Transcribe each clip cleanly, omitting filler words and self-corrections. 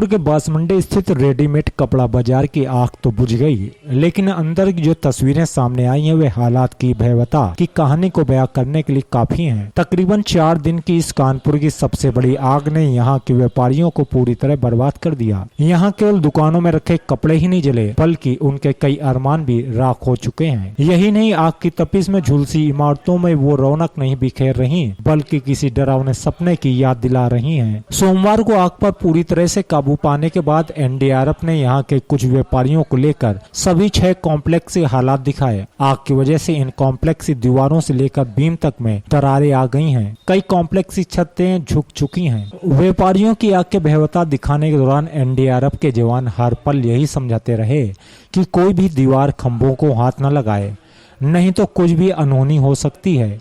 के बांसमंडी स्थित रेडीमेड कपड़ा बाजार की आग तो बुझ गई, लेकिन अंदर की जो तस्वीरें सामने आई हैं वे हालात की भयावता की कहानी को बयां करने के लिए काफी हैं। तकरीबन 4 दिन की इस कानपुर की सबसे बड़ी आग ने यहाँ के व्यापारियों को पूरी तरह बर्बाद कर दिया। यहाँ केवल दुकानों में रखे कपड़े ही नहीं जले, बल्कि उनके कई अरमान भी राख हो चुके हैं। यही नहीं, आग की तपिश में झुलसी इमारतों में वो रौनक नहीं बिखेर रही, बल्कि किसी डरावने सपने की याद दिला रही है। सोमवार को आग पर पूरी तरह से काबू पाने के बाद एनडीआरएफ ने यहाँ के कुछ व्यापारियों को लेकर सभी 6 कॉम्प्लेक्स के हालात दिखाए। आग की वजह से इन कॉम्प्लेक्स की दीवारों से लेकर बीम तक में दरारें आ गई हैं। कई कॉम्प्लेक्स की छतें झुक चुकी हैं। व्यापारियों की आग के भयावता दिखाने के दौरान एनडीआरएफ के जवान हर पल यही समझाते रहे कि कोई भी दीवार खंभों को हाथ न लगाए, नहीं तो कुछ भी अनहोनी हो सकती है।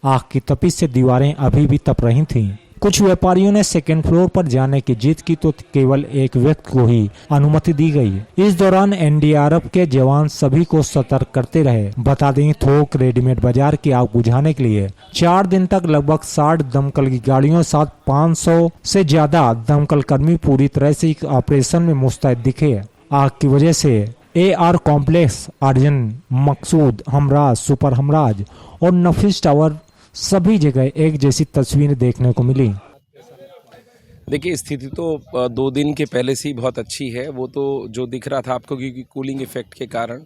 आग की तपिश से दीवारें अभी भी तप रही थीं। कुछ व्यापारियों ने सेकेंड फ्लोर पर जाने की जिद की तो केवल एक व्यक्ति को ही अनुमति दी गई। इस दौरान एनडीआरएफ के जवान सभी को सतर्क करते रहे। बता दें, थोक रेडीमेड बाजार की आग बुझाने के लिए 4 दिन तक लगभग 60 दमकल की गाड़ियों के साथ 500 से ज्यादा दमकल कर्मी पूरी तरह से ऑपरेशन में मुस्तैद दिखे। आग की वजह से AR कॉम्प्लेक्स, आर्जन, मकसूद, हमराज, सुपर हमराज और नफीस टावर सभी जगह एक जैसी तस्वीरें देखने को मिली। देखिए, स्थिति तो 2 दिन के पहले से ही बहुत अच्छी है। वो तो जो दिख रहा था आपको, क्योंकि कूलिंग इफेक्ट के कारण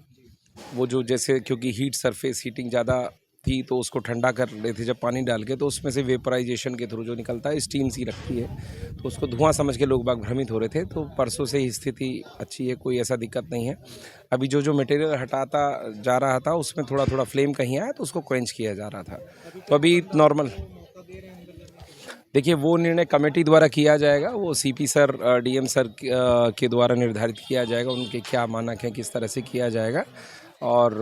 वो जो जैसे क्योंकि हीट सरफेस हीटिंग ज़्यादा थी तो उसको ठंडा कर रहे थे जब पानी डाल के, तो उसमें से वेपराइजेशन के थ्रू जो निकलता है स्टीम सी लगती है, तो उसको धुआं समझ के लोग बाग भ्रमित हो रहे थे। तो परसों से ही स्थिति अच्छी है, कोई ऐसा दिक्कत नहीं है। अभी जो मटेरियल हटाता जा रहा था उसमें थोड़ा थोड़ा फ्लेम कहीं आया तो उसको क्वेंच किया जा रहा था, तो अभी नॉर्मल। देखिए, वो निर्णय कमेटी द्वारा किया जाएगा, वो CP सर, DM सर के द्वारा निर्धारित किया जाएगा, उनके क्या मानक हैं, किस तरह से किया जाएगा, और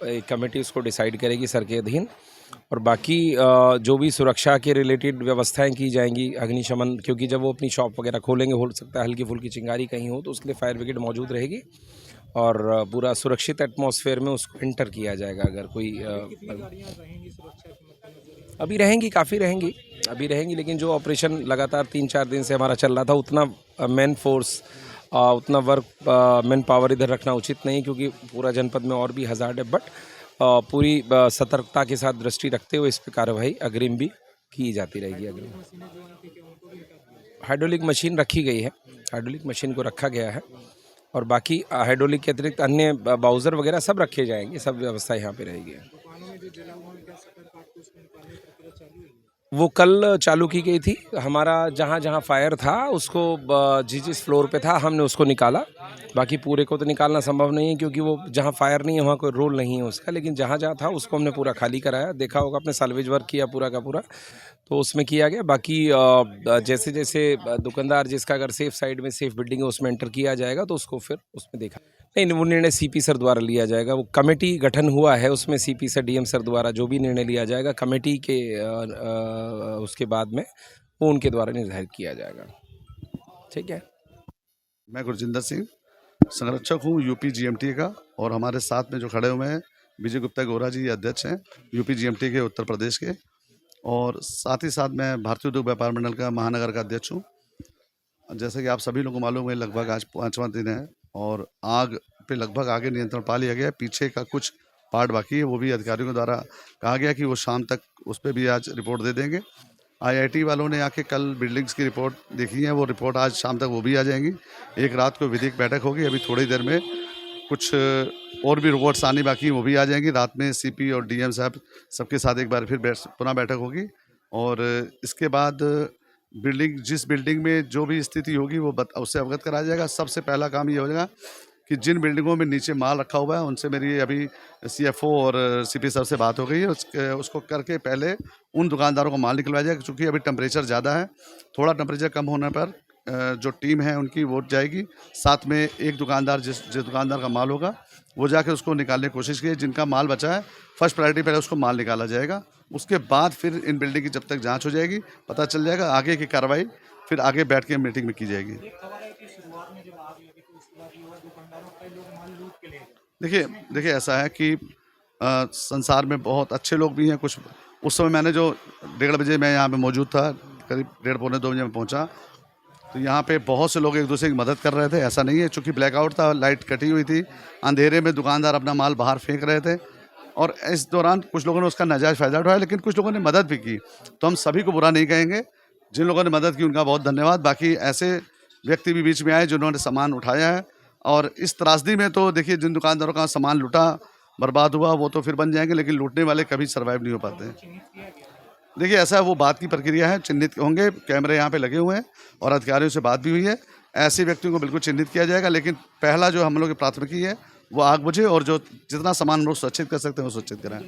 एक कमेटी उसको डिसाइड करेगी सर के अधीन। और बाकी जो भी सुरक्षा के रिलेटेड व्यवस्थाएं की जाएंगी, अग्निशमन, क्योंकि जब वो अपनी शॉप वगैरह खोलेंगे हो सकता है हल्की फुल्की चिंगारी कहीं हो, तो उसके लिए फायर ब्रिगेड मौजूद रहेगी और पूरा सुरक्षित एटमॉस्फेयर में उसको एंटर किया जाएगा। अगर कोई अभी रहेंगी, काफ़ी रहेंगी, अभी रहेंगी, लेकिन जो ऑपरेशन लगातार 3-4 दिन से हमारा चल रहा था, उतना मैन फोर्स, उतना वर्क मैन पावर इधर रखना उचित नहीं, क्योंकि पूरा जनपद में और भी हज़ार्ड है। बट पूरी सतर्कता के साथ दृष्टि रखते हुए इस पर कार्रवाई अग्रिम भी की जाती रहेगी। अग्रिम हाइड्रोलिक मशीन रखी गई है, हाइड्रोलिक मशीन को रखा गया है, और बाकी हाइड्रोलिक के अतिरिक्त अन्य बाउज़र वगैरह सब रखे जाएंगे, सब व्यवस्था यहाँ पे रहेगी। वो कल चालू की गई थी। हमारा जहाँ जहाँ फायर था उसको जिस फ्लोर पे था हमने उसको निकाला, बाकी पूरे को तो निकालना संभव नहीं है, क्योंकि वो जहाँ फायर नहीं है वहाँ कोई रोल नहीं है उसका, लेकिन जहाँ जहाँ था उसको हमने पूरा खाली कराया। देखा होगा आपने, साल्वेज वर्क किया पूरा का पूरा, तो उसमें किया गया। बाकी जैसे जैसे दुकानदार जिसका अगर सेफ साइड में सेफ बिल्डिंग है उसमें एंटर किया जाएगा, तो उसको फिर उसमें देखा नहीं, वो निर्णय CP सर द्वारा लिया जाएगा। वो कमेटी गठन हुआ है, उसमें CP सर, DM सर द्वारा जो भी निर्णय लिया जाएगा कमेटी के उसके बाद में वो उनके द्वारा निर्धारित किया जाएगा। ठीक है। मैं गुरजिंदर सिंह संरक्षक हूँ UP GMT का, और हमारे साथ में जो खड़े हुए हैं विजय गुप्ता गोरा जी अध्यक्ष हैं UP GMT के उत्तर प्रदेश के, और साथ ही साथ मैं भारतीय उद्योग व्यापार मंडल का महानगर का अध्यक्ष हूँ। जैसे कि आप सभी लोगों को मालूम है, लगभग आज 5वां दिन है और आग पे लगभग आगे नियंत्रण पा लिया गया है। पीछे का कुछ पार्ट बाकी है, वो भी अधिकारियों के द्वारा कहा गया कि वो शाम तक उस पर भी आज रिपोर्ट दे देंगे। IIT वालों ने आके कल बिल्डिंग्स की रिपोर्ट देखी है, वो रिपोर्ट आज शाम तक वो भी आ जाएंगी। एक रात को विधिक बैठक होगी, अभी थोड़ी देर में कुछ और भी रिपोर्ट्स आनी बाकी वो भी आ जाएंगी। रात में CP और DM साहब सबके साथ एक बार फिर पुनः बैठक होगी, और इसके बाद जिस बिल्डिंग में जो भी स्थिति होगी वो उससे अवगत कराया जाएगा। सबसे पहला काम ये हो जाएगा कि जिन बिल्डिंगों में नीचे माल रखा हुआ है उनसे मेरी अभी CFO और CP साहब से बात हो गई है, उसको करके पहले उन दुकानदारों को माल निकलवाया जाएगा, क्योंकि अभी टेम्परेचर ज़्यादा है। थोड़ा टेम्परेचर कम होने पर जो टीम है उनकी वो जाएगी, साथ में एक दुकानदार जिस दुकानदार का माल होगा वो जाके उसको निकालने की कोशिश की। जिनका माल बचा है फर्स्ट प्रायोरिटी पहले उसको माल निकाला जाएगा, उसके बाद फिर इन बिल्डिंग की जब तक जांच हो जाएगी पता चल जाएगा, आगे की कार्रवाई फिर आगे बैठ के मीटिंग में की जाएगी। देखिए ऐसा है कि संसार में बहुत अच्छे लोग भी हैं। कुछ उस समय मैंने जो 1:30 बजे मैं यहाँ पे मौजूद था, करीब 1:30 पौने 2 बजे में पहुँचा, तो यहाँ पे बहुत से लोग एक दूसरे की मदद कर रहे थे। ऐसा नहीं है, चूँकि ब्लैकआउट था, लाइट कटी हुई थी, अंधेरे में दुकानदार अपना माल बाहर फेंक रहे थे और इस दौरान कुछ लोगों ने उसका नाजायज़ फ़ायदा उठाया, लेकिन कुछ लोगों ने मदद भी की। तो हम सभी को बुरा नहीं कहेंगे, जिन लोगों ने मदद की उनका बहुत धन्यवाद। बाकी ऐसे व्यक्ति भी बीच में आए जिन्होंने सामान उठाया है, और इस त्रासदी में तो देखिए जिन दुकानदारों का सामान लूटा, बर्बाद हुआ, वो तो फिर बन जाएंगे, लेकिन लूटने वाले कभी सर्वाइव नहीं हो पाते हैं। देखिए ऐसा है, वो बात की प्रक्रिया है, चिन्हित होंगे, कैमरे यहाँ पे लगे हुए हैं और अधिकारियों से बात भी हुई है। ऐसे व्यक्तियों को बिल्कुल चिन्हित किया जाएगा, लेकिन पहला जो हम लोग की प्राथमिकी है वो आग बुझे और जो जितना सामान हम लोग सुरक्षित कर सकते हैं वो सुरक्षित कराएं।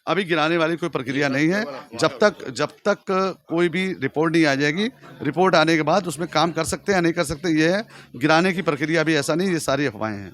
अभी गिराने वाली कोई प्रक्रिया नहीं है, जब तक कोई भी रिपोर्ट नहीं आ जाएगी। रिपोर्ट आने के बाद उसमें काम कर सकते हैं या नहीं कर सकते, ये है। गिराने की प्रक्रिया अभी ऐसा नहीं, ये सारी अफवाहें हैं।